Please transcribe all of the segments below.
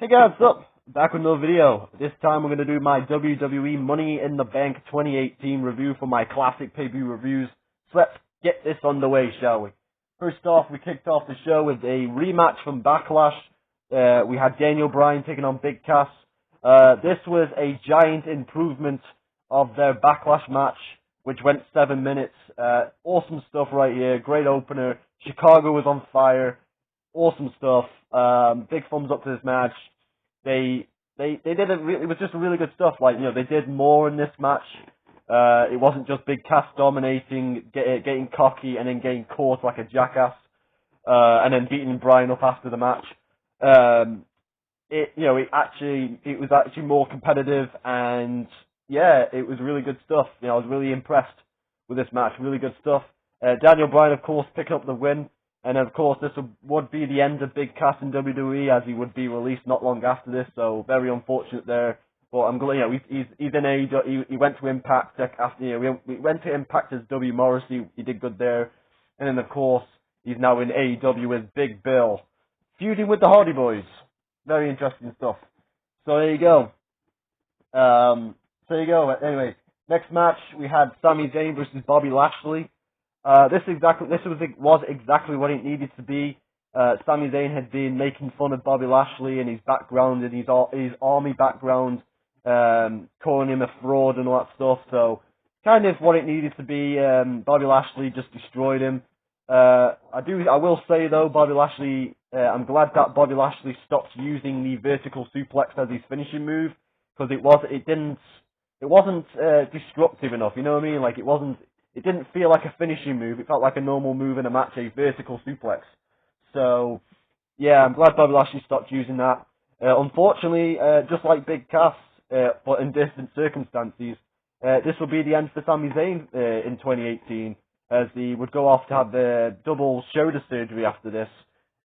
Hey guys, what's up? Back with another video. This time we're going to do my WWE Money in the Bank 2018 review for my classic pay-per-view reviews. So let's get this underway, shall we? First off, we kicked off the show with a rematch from Backlash. We had Daniel Bryan taking on Big Cass. This was a giant improvement of their Backlash match, which went 7 minutes. Awesome stuff right here. Great opener. Chicago was on fire. Awesome stuff. Big thumbs up to this match. They did it was just really good stuff. Like, they did more in this match. It wasn't just Big Cass dominating, getting cocky, and then getting caught like a jackass, and then beating Bryan up after the match. It was actually more competitive, and yeah, it was really good stuff. I was really impressed with this match. Really good stuff. Daniel Bryan, of course, picking up the win. And of course, this would be the end of Big Cass in WWE, as he would be released not long after this. So very unfortunate there. But I'm glad, he's in AEW. He went to Impact after, we went to Impact as W. Morrissey. He did good there. And then of course, he's now in AEW as Big Bill, feuding with the Hardy Boys. Very interesting stuff. So there you go. Anyway, next match we had Sami Zayn versus Bobby Lashley. This was exactly what it needed to be. Sami Zayn had been making fun of Bobby Lashley and his background and his army background, calling him a fraud and all that stuff. So, kind of what it needed to be. Bobby Lashley just destroyed him. I will say though, Bobby Lashley. I'm glad that Bobby Lashley stopped using the vertical suplex as his finishing move, because it wasn't destructive enough. You know what I mean? Like, it didn't feel like a finishing move. It felt like a normal move in a match, a vertical suplex. So, yeah, I'm glad Bobby Lashley stopped using that. Unfortunately, just like Big Cass, but in different circumstances, this will be the end for Sami Zayn in 2018, as he would go off to have the double shoulder surgery after this,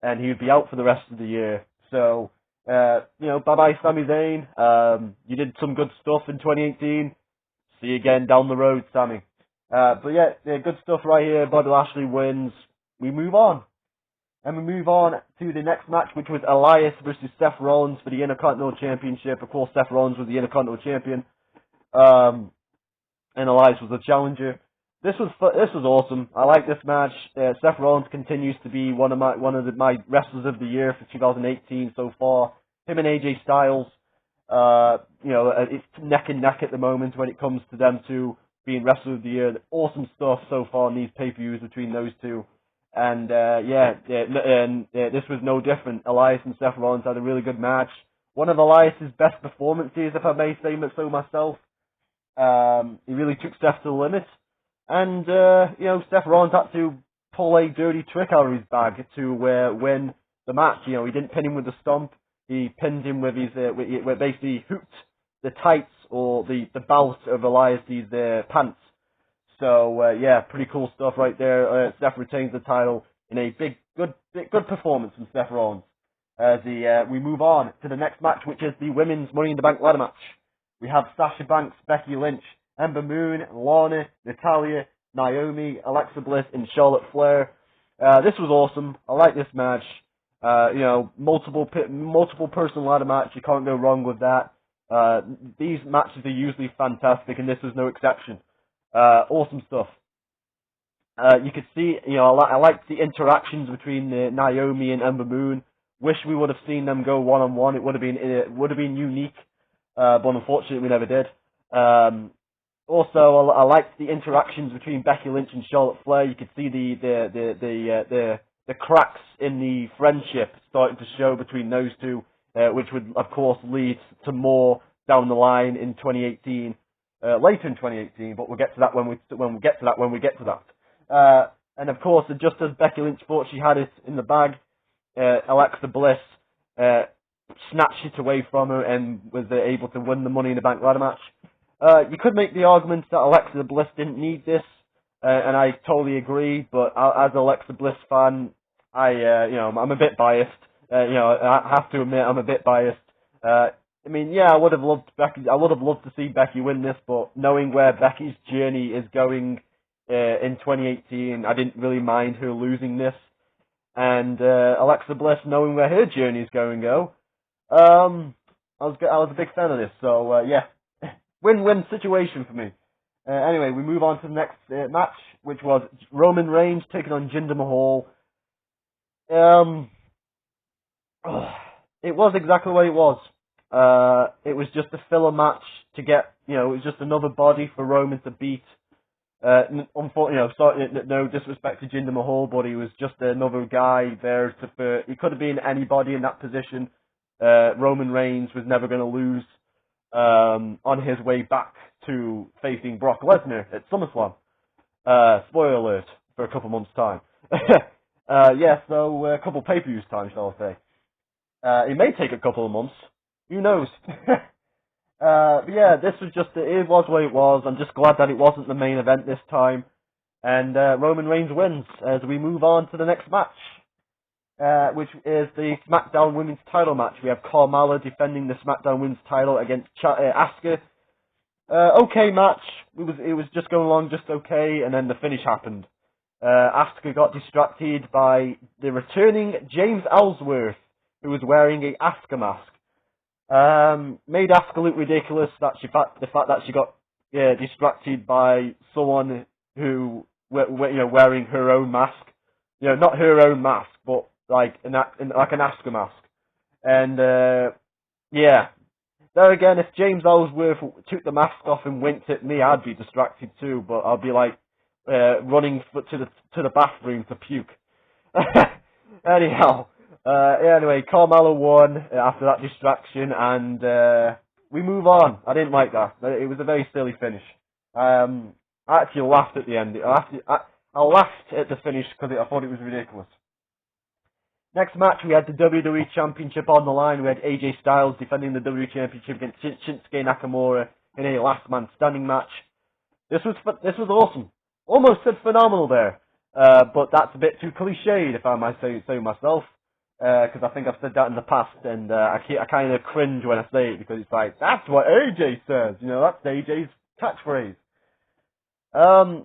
and he would be out for the rest of the year. So, bye-bye Sami Zayn. You did some good stuff in 2018. See you again down the road, Sami. But yeah, good stuff right here. Bobby Lashley wins. We move on. And we move on to the next match, which was Elias versus Seth Rollins for the Intercontinental Championship. Of course, Seth Rollins was the Intercontinental Champion. And Elias was the challenger. This was awesome. I like this match. Seth Rollins continues to be one of my wrestlers of the year for 2018 so far. Him and AJ Styles, it's neck and neck at the moment when it comes to them two being Wrestler of the Year. Awesome stuff so far in these pay-per-views between those two. And this was no different. Elias and Seth Rollins had a really good match. One of Elias' best performances, if I may say so myself. He really took Seth to the limit. And, Seth Rollins had to pull a dirty trick out of his bag to win the match. He didn't pin him with a stomp. He pinned him with his, basically hooked the tights or the belt of Elias' pants. So, pretty cool stuff right there. Seth retains the title in a good performance from Seth Rollins. As we move on to the next match, which is the Women's Money in the Bank ladder match. We have Sasha Banks, Becky Lynch, Ember Moon, Lana, Natalya, Naomi, Alexa Bliss, and Charlotte Flair. This was awesome. I like this match. Multiple person ladder match. You can't go wrong with that. These matches are usually fantastic, and this was no exception. Awesome stuff. You could see, I liked the interactions between Naomi and Ember Moon. Wish we would have seen them go one-on-one. It would have been unique, but unfortunately we never did. Also, I liked the interactions between Becky Lynch and Charlotte Flair. You could see the cracks in the friendship starting to show between those two, which would, of course, lead to more down the line in 2018, later in 2018. But we'll get to that when we get to that. And of course, just as Becky Lynch thought she had it in the bag, Alexa Bliss snatched it away from her and was able to win the Money in the Bank ladder match. You could make the argument that Alexa Bliss didn't need this, and I totally agree. But as an Alexa Bliss fan, I'm a bit biased. I have to admit I'm a bit biased. I would have loved to see Becky win this, but knowing where Becky's journey is going in 2018, I didn't really mind her losing this. And Alexa Bliss, knowing where her journey is going to go, I was a big fan of this, so yeah, win-win situation for me. Anyway, we move on to the next match, which was Roman Reigns taking on Jinder Mahal. It was exactly what it was. It was just a filler match to get, it was just another body for Roman to beat. Unfortunately, sorry, no disrespect to Jinder Mahal, but he was just another guy there he could have been anybody in that position. Roman Reigns was never going to lose on his way back to facing Brock Lesnar at SummerSlam. Spoiler alert for a couple months' time. So a couple pay-per-views time, shall I say. It may take a couple of months. Who knows? But yeah, this was it was what it was. I'm just glad that it wasn't the main event this time. And Roman Reigns wins as we move on to the next match, which is the Smackdown Women's title match. We have Carmella defending the Smackdown Women's title against Asuka. Okay match. It was just going along just okay, and then the finish happened. Asuka got distracted by the returning James Ellsworth, who was wearing a Asuka mask. Made Asuka look ridiculous. The fact that she got distracted by someone who wearing her own mask. Not her own mask, but like an Asuka mask. And there again, if James Ellsworth took the mask off and winked at me, I'd be distracted too. But I'd be like running to the bathroom to puke. Anyhow. Anyway, Carmella won after that distraction, and we move on. I didn't like that. It was a very silly finish. I actually laughed at the end. I laughed at the finish because I thought it was ridiculous. Next match, we had the WWE Championship on the line. We had AJ Styles defending the WWE Championship against Shinsuke Nakamura in a last man standing match. This was awesome. Almost said phenomenal there, but that's a bit too cliched, if I might say so myself. Because I think I've said that in the past, and I kind of cringe when I say it, because it's like, that's what AJ says, that's AJ's catchphrase.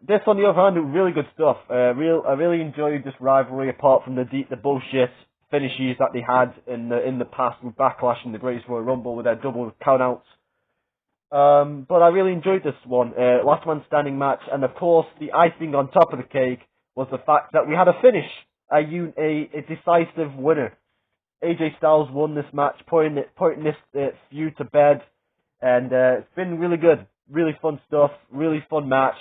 This, on the other hand, was really good stuff. I really enjoyed this rivalry, apart from the bullshit finishes that they had in the past with Backlash and the Greatest Royal Rumble with their double countouts. But I really enjoyed this one, last man standing match, and of course, the icing on top of the cake was the fact that we had a finish. A decisive winner. AJ Styles won this match, putting this feud to bed, and it's been really good, really fun stuff, really fun match.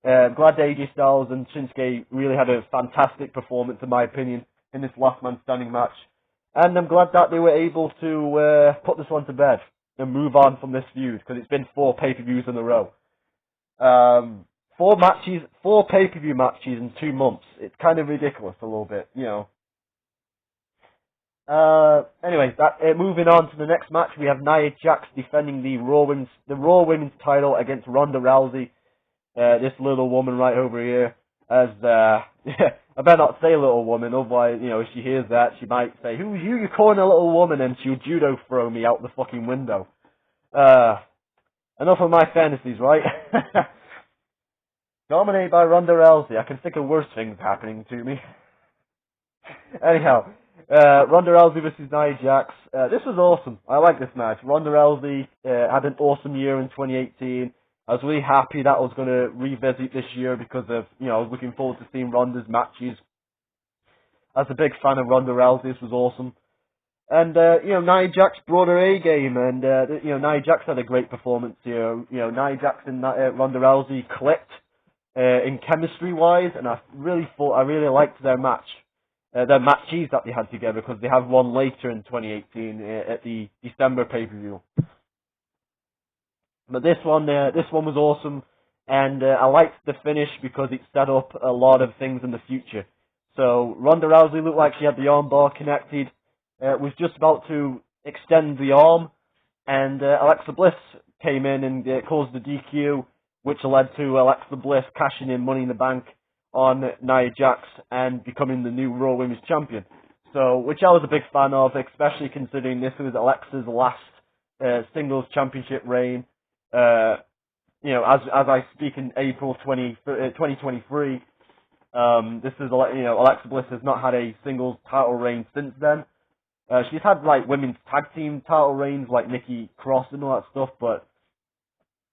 Glad that AJ Styles and Shinsuke really had a fantastic performance, in my opinion, in this last man standing match, and I'm glad that they were able to put this one to bed and move on from this feud, because it's been 4 pay-per-views in a row. 4 pay-per-view matches in 2 months. It's kind of ridiculous a little bit, Anyway, moving on to the next match, we have Nia Jax defending the Raw Women's title against Ronda Rousey. This little woman right over here, I better not say little woman, otherwise, if she hears that, she might say, "Who's you? You're calling a little woman?" and she'll judo throw me out the fucking window. Enough of my fantasies, right? Dominated by Ronda Rousey. I can think of worse things happening to me. Anyhow, Ronda Rousey versus Nia Jax. This was awesome. I like this match. Ronda Rousey had an awesome year in 2018. I was really happy that I was going to revisit this year because of, I was looking forward to seeing Ronda's matches. As a big fan of Ronda Rousey, this was awesome. And, Nia Jax brought her A game, and, Nia Jax had a great performance here. Nia Jax and Ronda Rousey clicked. In chemistry-wise, and I really liked their match, their matches that they had together, because they have one later in 2018 at the December pay-per-view. But this one was awesome, and I liked the finish because it set up a lot of things in the future. So Ronda Rousey looked like she had the arm bar connected, was just about to extend the arm, and Alexa Bliss came in and caused the DQ, which led to Alexa Bliss cashing in Money in the Bank on Nia Jax and becoming the new Raw Women's Champion. So, which I was a big fan of, especially considering this was Alexa's last singles championship reign. As I speak in April 2023, this is Alexa Bliss has not had a singles title reign since then. She's had like women's tag team title reigns like Nikki Cross and all that stuff, but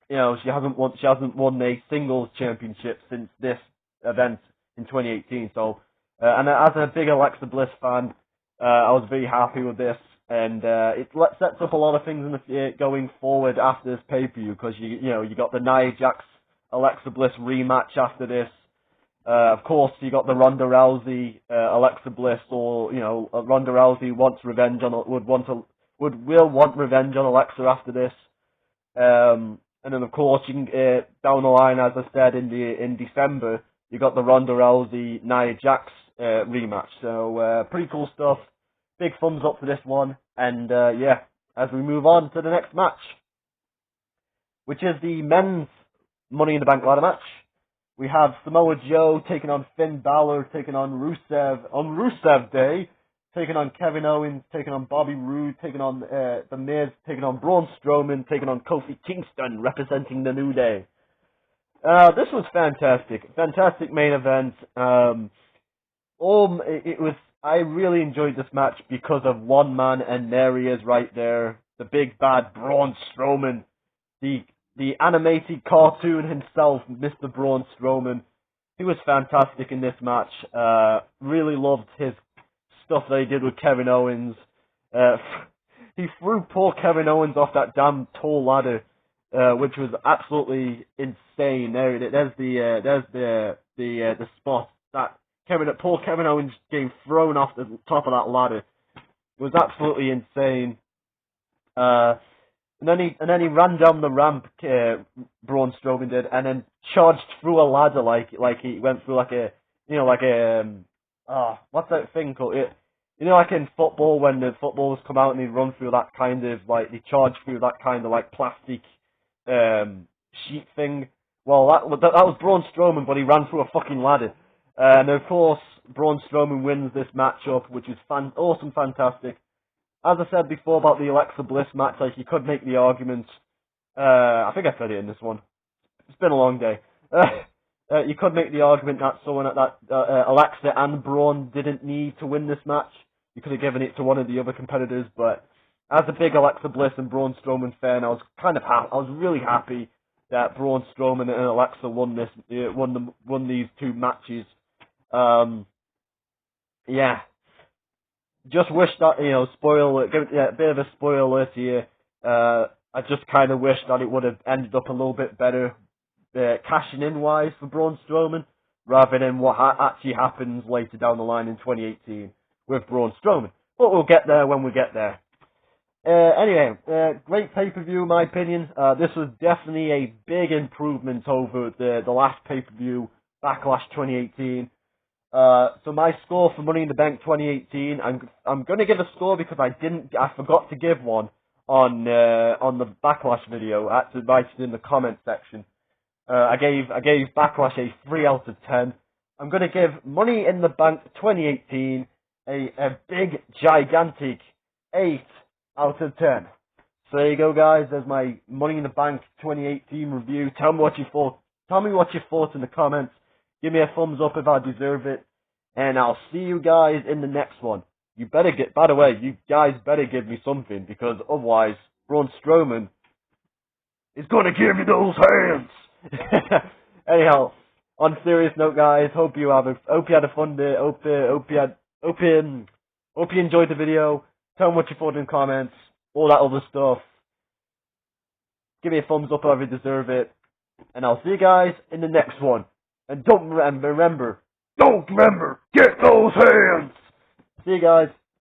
you know, she hasn't won a singles championship since this event in 2018. So, and as a big Alexa Bliss fan, I was very happy with this, and it sets up a lot of things in the going forward after this pay-per-view, because you got the Nia Jax Alexa Bliss rematch after this. Of course, you got the Ronda Rousey Alexa Bliss, or Ronda Rousey will want revenge on Alexa after this. And then of course you can down the line, as I said, in December, you got the Ronda Rousey Nia Jax rematch. So pretty cool stuff. Big thumbs up for this one. And yeah, as we move on to the next match, which is the men's Money in the Bank ladder match. We have Samoa Joe taking on Finn Balor, taking on Rusev Day, taking on Kevin Owens, taking on Bobby Roode, taking on The Miz, taking on Braun Strowman, taking on Kofi Kingston, representing the New Day. This was fantastic. Fantastic main event. I really enjoyed this match because of one man, and there he is right there. The big bad Braun Strowman. The animated cartoon himself, Mr. Braun Strowman. He was fantastic in this match. Really loved his stuff that he did with Kevin Owens. He threw poor Kevin Owens off that damn tall ladder, which was absolutely insane. There's the spot that poor Kevin Owens getting thrown off the top of that ladder. It was absolutely insane. And then he ran down the ramp, Braun Strowman did, and then charged through a ladder like he went through what's that thing called? Like in football, when the footballers come out and they run through that kind of, they charge through that kind of plastic sheet thing. Well, that was Braun Strowman, but he ran through a fucking ladder. And of course, Braun Strowman wins this matchup, which is awesome, fantastic. As I said before about the Alexa Bliss match, you could make the argument. I think I said it in this one. It's been a long day. You could make the argument that Alexa and Braun didn't need to win this match. You could have given it to one of the other competitors, but as a big Alexa Bliss and Braun Strowman fan, I was really happy that Braun Strowman and Alexa won these two matches. Yeah. Just wish that, a bit of a spoiler alert here. I just kind of wish that it would have ended up a little bit better, cashing in wise for Braun Strowman, rather than what actually happens later down the line in 2018 with Braun Strowman. But we'll get there when we get there. Anyway, great pay-per-view in my opinion. This was definitely a big improvement over the last pay-per-view, Backlash 2018. So my score for Money in the Bank 2018, I'm going to give a score because I forgot to give one on the Backlash video. I had to write it in the comment section. I gave Backlash a 3 out of 10. I'm going to give Money in the Bank 2018 a big, gigantic 8 out of 10. So there you go, guys. There's my Money in the Bank 2018 review. Tell me what you thought. Tell me what you thought in the comments. Give me a thumbs up if I deserve it. And I'll see you guys in the next one. By the way, you guys better give me something, because otherwise, Braun Strowman is gonna give you those hands! Anyhow, on a serious note, guys, hope you had a fun day. Hope you enjoyed the video. Tell me what you thought in the comments. All that other stuff. Give me a thumbs up if you deserve it. And I'll see you guys in the next one. And don't remember, get those hands! See you guys.